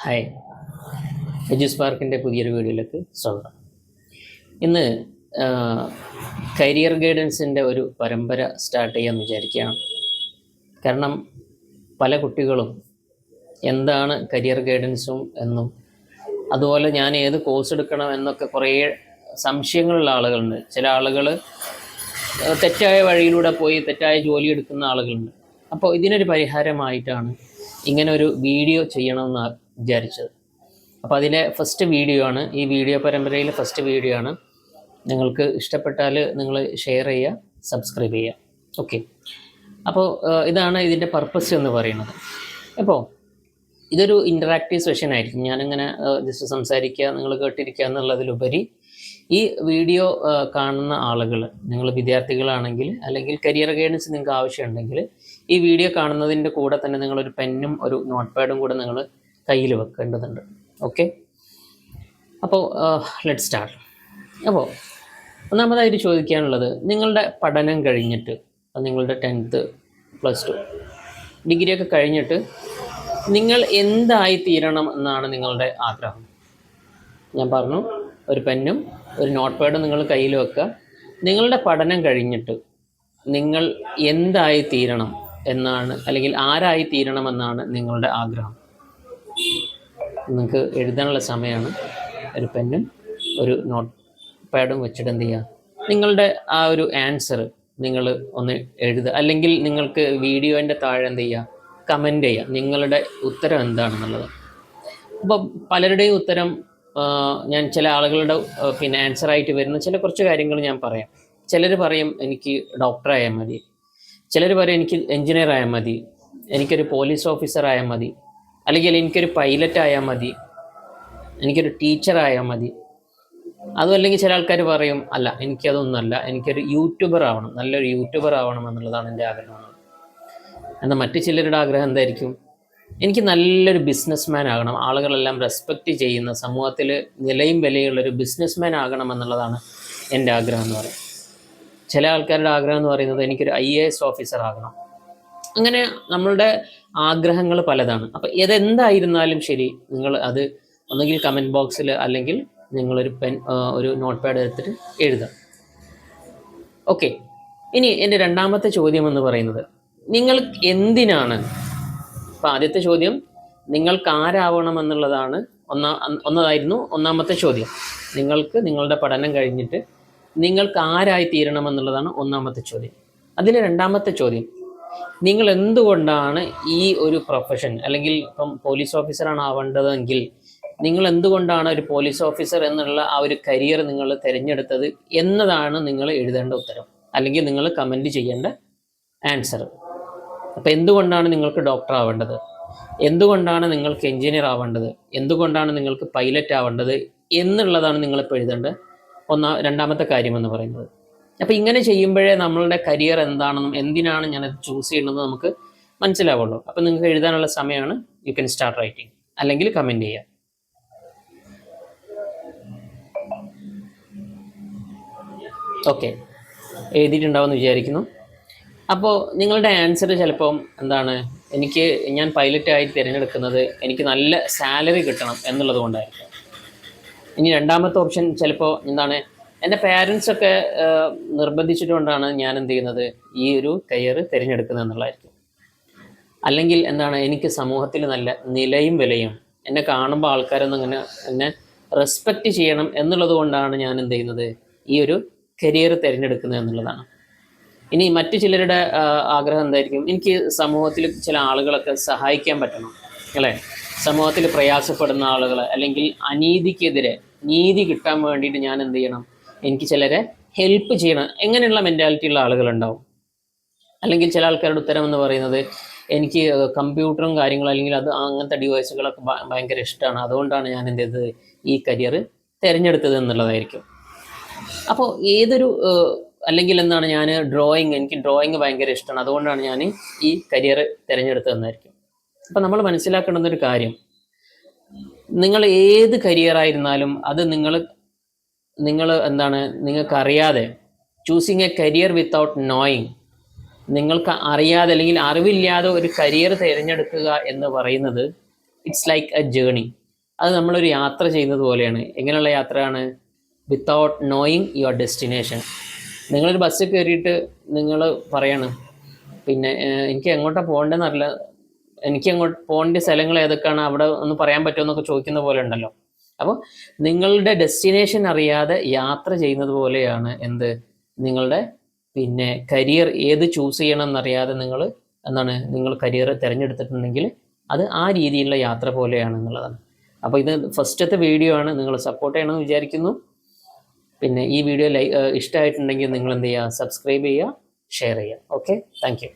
Hi, എജുസ്പാർക്കിൻ്റെ പുതിയൊരു വീഡിയോയിലേക്ക് സ്വാഗതം. ഇന്ന് കരിയർ ഗൈഡൻസിൻ്റെ ഒരു പരമ്പര സ്റ്റാർട്ട് ചെയ്യാമെന്ന് വിചാരിക്കുകയാണ്. കാരണം പല കുട്ടികളും എന്താണ് കരിയർ ഗൈഡൻസും എന്നും അതുപോലെ ഞാൻ ഏത് കോഴ്സ് എടുക്കണം എന്നൊക്കെ കുറേ സംശയങ്ങളുള്ള ആളുകളുണ്ട്. ചില ആളുകൾ തെറ്റായ വഴിയിലൂടെ പോയി തെറ്റായ ജോലി എടുക്കുന്ന ആളുകളുണ്ട്. അപ്പോൾ ഇതിനൊരു പരിഹാരമായിട്ടാണ് ഇങ്ങനെ ഒരു വീഡിയോ ചെയ്യണമെന്ന് വിചാരിച്ചത്. അപ്പോൾ അതിലെ ഫസ്റ്റ് വീഡിയോ ആണ്, ഈ വീഡിയോ പരമ്പരയിലെ ഫസ്റ്റ് വീഡിയോ ആണ്. നിങ്ങൾക്ക് ഇഷ്ടപ്പെട്ടാൽ നിങ്ങൾ ഷെയർ ചെയ്യുക, സബ്സ്ക്രൈബ് ചെയ്യുക. ഓക്കെ, അപ്പോൾ ഇതാണ് ഇതിൻ്റെ പർപ്പസ് എന്ന് പറയുന്നത്. അപ്പോൾ ഇതൊരു ഇൻറ്ററാക്റ്റീവ് സെഷൻ ആയിരിക്കും. ഞാനിങ്ങനെ ജസ്റ്റ് സംസാരിക്കുക, നിങ്ങൾ കേട്ടിരിക്കുക എന്നുള്ളതിലുപരി ഈ വീഡിയോ കാണുന്ന ആളുകൾ, നിങ്ങൾ വിദ്യാർത്ഥികളാണെങ്കിൽ അല്ലെങ്കിൽ കരിയർ ഗൈഡൻസ് നിങ്ങൾക്ക് ആവശ്യമുണ്ടെങ്കിൽ ഈ വീഡിയോ കാണുന്നതിൻ്റെ കൂടെ തന്നെ നിങ്ങളൊരു പെന്നും ഒരു നോട്ട് പാഡും കൂടെ നിങ്ങൾ കയ്യിൽ വെക്കേണ്ടതുണ്ട്. ഓക്കെ, അപ്പോൾ ലെറ്റ് സ്റ്റാർട്ട്. അപ്പോൾ ഒന്നാമതായിട്ട് ചോദിക്കാനുള്ളത്, നിങ്ങളുടെ പഠനം കഴിഞ്ഞിട്ട് നിങ്ങളുടെ 10th +2 ഡിഗ്രിയൊക്കെ കഴിഞ്ഞിട്ട് നിങ്ങൾ എന്തായി തീരണം എന്നാണ് നിങ്ങളുടെ ആഗ്രഹം? ഞാൻ പറഞ്ഞു, ഒരു പെന്നും ഒരു നോട്ട് പാഡും നിങ്ങൾ കയ്യിൽ വെക്കുക. നിങ്ങളുടെ പഠനം കഴിഞ്ഞിട്ട് നിങ്ങൾ എന്തായി തീരണം എന്നാണ്, അല്ലെങ്കിൽ ആരായി തീരണമെന്നാണ് നിങ്ങളുടെ ആഗ്രഹം? നിങ്ങൾക്ക് എഴുതാനുള്ള സമയമാണ്. ഒരു പെന്നും ഒരു നോട്ട് പാഡും വെച്ചിട്ട് എന്ത് ചെയ്യുക, നിങ്ങളുടെ ആ ഒരു ആൻസർ നിങ്ങൾ ഒന്ന് എഴുതുക. അല്ലെങ്കിൽ നിങ്ങൾക്ക് വീഡിയോൻ്റെ താഴെ എന്ത് ചെയ്യുക, കമൻ്റ് ചെയ്യുക നിങ്ങളുടെ ഉത്തരം എന്താണെന്നുള്ളത്. അപ്പോൾ പലരുടെയും ഉത്തരം ഞാൻ ചില ആളുകളുടെ ആൻസറായിട്ട് വരുന്ന ചില കുറച്ച് കാര്യങ്ങൾ ഞാൻ പറയാം. ചിലർ പറയും എനിക്ക് ഡോക്ടറായാൽ മതി, ചിലർ പറയും എനിക്ക് എൻജിനീയർ ആയാൽ മതി, എനിക്കൊരു പോലീസ് ഓഫീസർ ആയാൽ മതി, അല്ലെങ്കിൽ എനിക്കൊരു പൈലറ്റ് ആയാൽ മതി, എനിക്കൊരു ടീച്ചർ ആയാൽ മതി. അതും അല്ലെങ്കിൽ ചില ആൾക്കാർ പറയും അല്ല, എനിക്കതൊന്നുമല്ല, എനിക്കൊരു യൂട്യൂബർ ആവണം, നല്ലൊരു യൂട്യൂബർ ആവണം എന്നുള്ളതാണ് എൻ്റെ ആഗ്രഹം. എന്നാൽ മറ്റു ചിലരുടെ ആഗ്രഹം എന്തായിരിക്കും? എനിക്ക് നല്ലൊരു ബിസിനസ്മാൻ ആകണം, ആളുകളെല്ലാം റെസ്പെക്റ്റ് ചെയ്യുന്ന, സമൂഹത്തിൽ നിലയും വിലയുള്ളൊരു ബിസിനസ്മാൻ ആകണം എന്നുള്ളതാണ് എൻ്റെ ആഗ്രഹം എന്ന് പറയും. ചില ആൾക്കാരുടെ ആഗ്രഹം എന്ന് പറയുന്നത് എനിക്കൊരു IAS ഓഫീസർ ആകണം. അങ്ങനെ നമ്മളുടെ ആഗ്രഹങ്ങൾ പലതാണ്. അപ്പോൾ ഇതെന്തായിരുന്നാലും ശരി, നിങ്ങൾ അത് ഒന്നുകിൽ കമൻറ്റ് ബോക്സിൽ അല്ലെങ്കിൽ നിങ്ങളൊരു ഒരു നോട്ട് പാഡ് എടുത്തിട്ട് എഴുതാം. ഓക്കെ, ഇനി എൻ്റെ രണ്ടാമത്തെ ചോദ്യം എന്ന് പറയുന്നത്, നിങ്ങൾ എന്തിനാണ്, അപ്പോൾ ആദ്യത്തെ ചോദ്യം നിങ്ങൾക്ക് ആരാവണം എന്നുള്ളതാണ്, ഒന്നതായിരുന്നു ഒന്നാമത്തെ ചോദ്യം. നിങ്ങൾക്ക് നിങ്ങളുടെ പഠനം കഴിഞ്ഞിട്ട് നിങ്ങൾക്ക് ആരായി തീരണം എന്നുള്ളതാണ് ഒന്നാമത്തെ ചോദ്യം. അതിലെ രണ്ടാമത്തെ ചോദ്യം, നിങ്ങൾ എന്തുകൊണ്ടാണ് ഈ ഒരു പ്രൊഫഷൻ, അല്ലെങ്കിൽ ഇപ്പം പോലീസ് ഓഫീസറാണ് ആവേണ്ടതെങ്കിൽ നിങ്ങൾ എന്തുകൊണ്ടാണ് ഒരു പോലീസ് ഓഫീസർ എന്നുള്ള ആ ഒരു കരിയർ നിങ്ങൾ തിരഞ്ഞെടുത്തത് എന്നതാണ് നിങ്ങൾ എഴുതേണ്ട ഉത്തരം, അല്ലെങ്കിൽ നിങ്ങൾ കമൻറ്റ് ചെയ്യേണ്ട ആൻസർ. അപ്പോൾ എന്തുകൊണ്ടാണ് നിങ്ങൾക്ക് ഡോക്ടർ ആവേണ്ടത്, എന്തുകൊണ്ടാണ് നിങ്ങൾക്ക് എൻജിനീയർ ആവേണ്ടത്, എന്തുകൊണ്ടാണ് നിങ്ങൾക്ക് പൈലറ്റ് ആവേണ്ടത് എന്നുള്ളതാണ് നിങ്ങളിപ്പോൾ എഴുതേണ്ട രണ്ടാമത്തെ കാര്യമെന്ന് പറയുന്നത്. അപ്പോൾ ഇങ്ങനെ ചെയ്യുമ്പോഴേ നമ്മളുടെ കരിയർ എന്താണെന്നും എന്തിനാണ് ഞാനത് ചൂസ് ചെയ്യുന്നത് നമുക്ക് മനസ്സിലാവുള്ളൂ. അപ്പോൾ നിങ്ങൾക്ക് എഴുതാനുള്ള സമയമാണ്. യു ക്യാൻ സ്റ്റാർട്ട് റൈറ്റിംഗ്, അല്ലെങ്കിൽ കമൻറ്റ് ചെയ്യുക. ഓക്കെ, എഴുതിയിട്ടുണ്ടാവുമെന്ന് വിചാരിക്കുന്നു. അപ്പോൾ നിങ്ങളുടെ ആൻസർ ചിലപ്പം എന്താണ്, ഞാൻ പൈലറ്റായി തിരഞ്ഞെടുക്കുന്നത് എനിക്ക് നല്ല സാലറി കിട്ടണം എന്നുള്ളത് കൊണ്ടായിരിക്കും. ഇനി രണ്ടാമത്തെ ഓപ്ഷൻ ചിലപ്പോൾ എന്താണ്, എൻ്റെ പാരൻസൊക്കെ നിർബന്ധിച്ചിട്ടുകൊണ്ടാണ് ഞാൻ എന്ത് ചെയ്യുന്നത്, ഈ ഒരു കരിയർ തിരഞ്ഞെടുക്കുന്നത് എന്നുള്ളതായിരിക്കും. അല്ലെങ്കിൽ എന്താണ്, എനിക്ക് സമൂഹത്തിൽ നല്ല നിലയും വിലയും, എന്നെ കാണുമ്പോൾ ആൾക്കാരൊന്നും ഇങ്ങനെ എന്നെ റെസ്പെക്റ്റ് ചെയ്യണം എന്നുള്ളത് കൊണ്ടാണ് ഞാൻ എന്ത് ചെയ്യുന്നത്, ഈ ഒരു കരിയർ തിരഞ്ഞെടുക്കുന്നത് എന്നുള്ളതാണ്. ഇനി മറ്റു ചിലരുടെ ആഗ്രഹം എന്തായിരിക്കും, എനിക്ക് സമൂഹത്തിൽ ചില ആളുകളൊക്കെ സഹായിക്കാൻ പറ്റണം, അല്ലേ? സമൂഹത്തിൽ പ്രയാസപ്പെടുന്ന ആളുകൾ, അല്ലെങ്കിൽ അനീതിക്കെതിരെ നീതി കിട്ടാൻ വേണ്ടിയിട്ട് ഞാൻ എന്ത് ചെയ്യണം, എനിക്ക് ചിലരെ ഹെൽപ്പ് ചെയ്യണം, എങ്ങനെയുള്ള മെൻറ്റാലിറ്റിയുള്ള ആളുകളുണ്ടാവും. അല്ലെങ്കിൽ ചില ആൾക്കാരുടെ ഉത്തരം എന്ന് പറയുന്നത്, എനിക്ക് കമ്പ്യൂട്ടറും കാര്യങ്ങളും അല്ലെങ്കിൽ അങ്ങനത്തെ ഡിവൈസുകളൊക്കെ ഭയങ്കര ഇഷ്ടമാണ്, അതുകൊണ്ടാണ് ഞാൻ എന്ത് ചെയ്തത്, ഈ കരിയർ തിരഞ്ഞെടുത്തത് എന്നുള്ളതായിരിക്കും. അപ്പോൾ ഏതൊരു അല്ലെങ്കിൽ എന്താണ്, എനിക്ക് ഡ്രോയിങ് ഭയങ്കര ഇഷ്ടമാണ്, അതുകൊണ്ടാണ് ഞാൻ ഈ കരിയർ തിരഞ്ഞെടുത്തതെന്നായിരിക്കും. അപ്പോൾ നമ്മൾ മനസ്സിലാക്കേണ്ടുന്നൊരു കാര്യം, നിങ്ങൾ ഏത് കരിയറായിരുന്നാലും അത് നിങ്ങൾ എന്താണ്, നിങ്ങൾക്കറിയാതെ choosing a career without knowing, നിങ്ങൾക്ക് അറിയാതെ അല്ലെങ്കിൽ അറിവില്ലാതെ ഒരു കരിയർ തിരഞ്ഞെടുക്കുക എന്ന് പറയുന്നത് ഇറ്റ്സ് ലൈക്ക് എ ജേണി. അത് നമ്മളൊരു യാത്ര ചെയ്യുന്നത് പോലെയാണ്. എങ്ങനെയുള്ള യാത്രയാണ്? Without knowing your destination. നിങ്ങളൊരു ബസ്സിൽ കയറിയിട്ട് നിങ്ങൾ പറയാണ്, പിന്നെ എനിക്ക് എങ്ങോട്ടാണ് പോകേണ്ടതെന്നറിയില്ല, എനിക്ക് അങ്ങോട്ട് പോകേണ്ട സ്ഥലങ്ങൾ ഏതൊക്കെയാണ്, അവിടെ ഒന്ന് പറയാൻ പറ്റുമോ എന്നൊക്കെ ചോദിക്കുന്ന പോലെ ഉണ്ടല്ലോ. അപ്പോൾ നിങ്ങളുടെ ഡെസ്റ്റിനേഷൻ അറിയാതെ യാത്ര ചെയ്യുന്നത് പോലെയാണ് എന്ത്, നിങ്ങളുടെ പിന്നെ കരിയർ ഏത് ചൂസ് ചെയ്യണം എന്നറിയാതെ നിങ്ങൾ കരിയർ തിരഞ്ഞെടുത്തിട്ടുണ്ടെങ്കിൽ അത് ആ രീതിയിലുള്ള യാത്ര പോലെയാണ് എന്നുള്ളതാണ്. അപ്പോൾ ഇത് ഫസ്റ്റത്തെ വീഡിയോ ആണ്, നിങ്ങൾ സപ്പോർട്ട് ചെയ്യണമെന്ന് വിചാരിക്കുന്നു. പിന്നെ ഈ വീഡിയോ ഇഷ്ടമായിട്ടുണ്ടെങ്കിൽ നിങ്ങൾ എന്ത് ചെയ്യുക, സബ്സ്ക്രൈബ് ചെയ്യുക, ഷെയർ ചെയ്യുക. Okay, thank you.